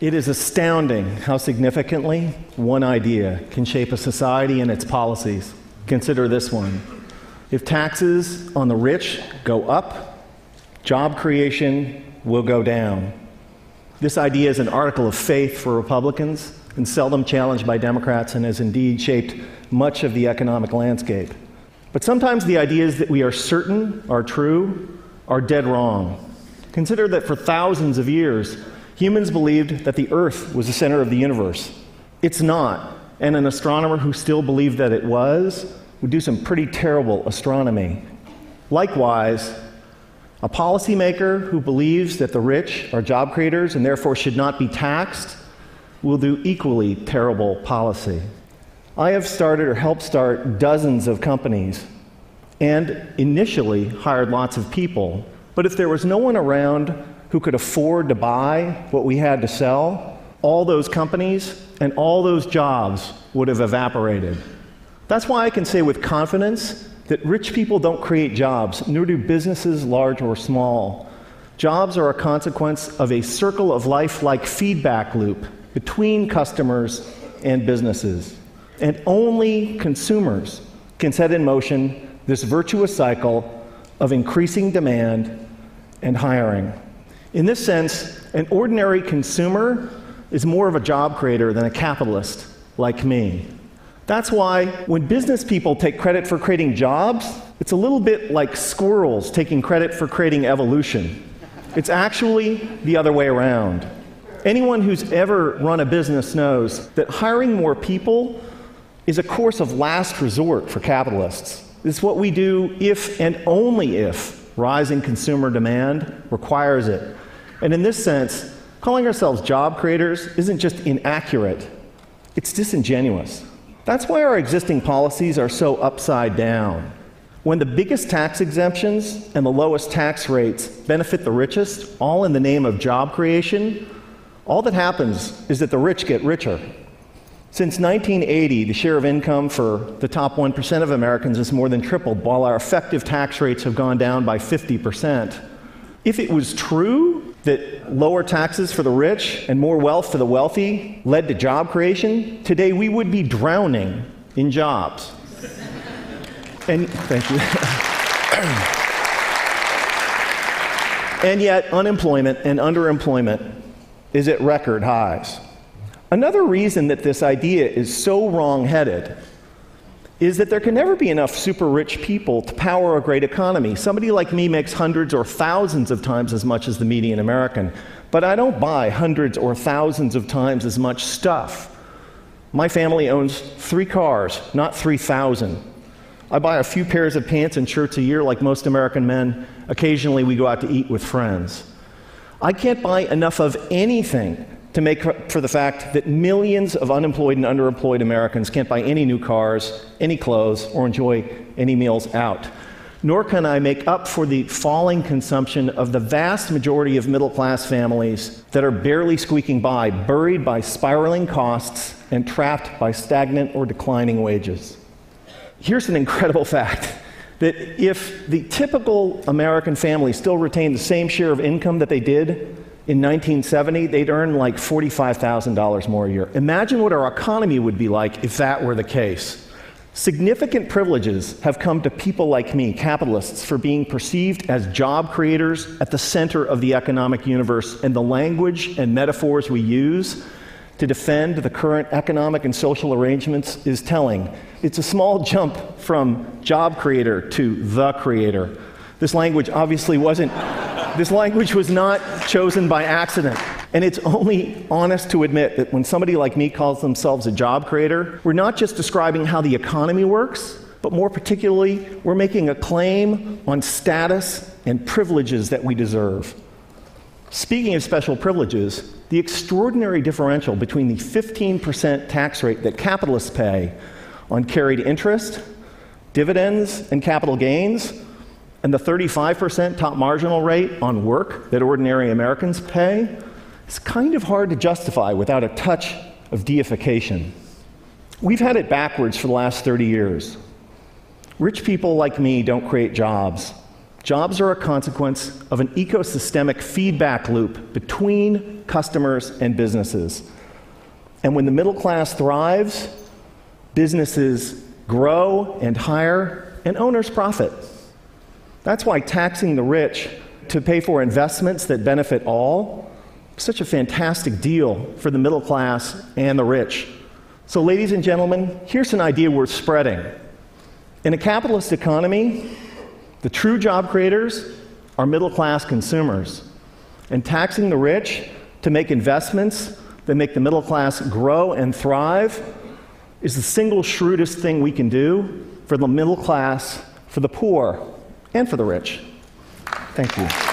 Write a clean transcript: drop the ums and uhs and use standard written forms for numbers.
It is astounding how significantly one idea can shape a society and its policies. Consider this one. If taxes on the rich go up, job creation will go down. This idea is an article of faith for Republicans and seldom challenged by Democrats, and has indeed shaped much of the economic landscape. But sometimes the ideas that we are certain are true are dead wrong. Consider that for thousands of years, humans believed that the Earth was the center of the universe. It's not, and an astronomer who still believed that it was would do some pretty terrible astronomy. Likewise, a policymaker who believes that the rich are job creators and therefore should not be taxed will do equally terrible policy. I have started or helped start dozens of companies and initially hired lots of people. But if there was no one around who could afford to buy what we had to sell, all those companies and all those jobs would have evaporated. That's why I can say with confidence that rich people don't create jobs, nor do businesses large or small. Jobs are a consequence of a circle of life-like feedback loop between customers and businesses. And only consumers can set in motion this virtuous cycle of increasing demand and hiring. In this sense, an ordinary consumer is more of a job creator than a capitalist like me. That's why when business people take credit for creating jobs, it's a little bit like squirrels taking credit for creating evolution. It's actually the other way around. Anyone who's ever run a business knows that hiring more people is a course of last resort for capitalists. It's what we do if and only if rising consumer demand requires it. And in this sense, calling ourselves job creators isn't just inaccurate, it's disingenuous. That's why our existing policies are so upside down. When the biggest tax exemptions and the lowest tax rates benefit the richest, all in the name of job creation, all that happens is that the rich get richer. Since 1980, the share of income for the top 1% of Americans has more than tripled, while our effective tax rates have gone down by 50%. If it was true that lower taxes for the rich and more wealth for the wealthy led to job creation, today we would be drowning in jobs. And thank you. And yet, unemployment and underemployment is at record highs. Another reason that this idea is so wrong-headed is that there can never be enough super rich people to power a great economy. Somebody like me makes hundreds or thousands of times as much as the median American, but I don't buy hundreds or thousands of times as much stuff. My family owns 3 cars, not 3,000. I buy a few pairs of pants and shirts a year like most American men. Occasionally we go out to eat with friends. I can't buy enough of anything to make up for the fact that millions of unemployed and underemployed Americans can't buy any new cars, any clothes, or enjoy any meals out. Nor can I make up for the falling consumption of the vast majority of middle-class families that are barely squeaking by, buried by spiraling costs and trapped by stagnant or declining wages. Here's an incredible fact, that if the typical American family still retained the same share of income that they did in 1970, they'd earn like $45,000 more a year. Imagine what our economy would be like if that were the case. Significant privileges have come to people like me, capitalists, for being perceived as job creators at the center of the economic universe, and the language and metaphors we use to defend the current economic and social arrangements is telling. It's a small jump from job creator to the creator. This language obviously wasn't, this language was not chosen by accident. And it's only honest to admit that when somebody like me calls themselves a job creator, we're not just describing how the economy works, but more particularly, we're making a claim on status and privileges that we deserve. Speaking of special privileges, the extraordinary differential between the 15% tax rate that capitalists pay on carried interest, dividends, and capital gains, and the 35% top marginal rate on work that ordinary Americans pay, is kind of hard to justify without a touch of deification. We've had it backwards for the last 30 years. Rich people like me don't create jobs. Jobs are a consequence of an ecosystemic feedback loop between customers and businesses. And when the middle class thrives, businesses grow and hire, and owners profit. That's why taxing the rich to pay for investments that benefit all is such a fantastic deal for the middle class and the rich. So, ladies and gentlemen, here's an idea worth spreading. In a capitalist economy, the true job creators are middle-class consumers. And taxing the rich to make investments that make the middle class grow and thrive is the single shrewdest thing we can do for the middle class, for the poor, and for the rich. Thank you.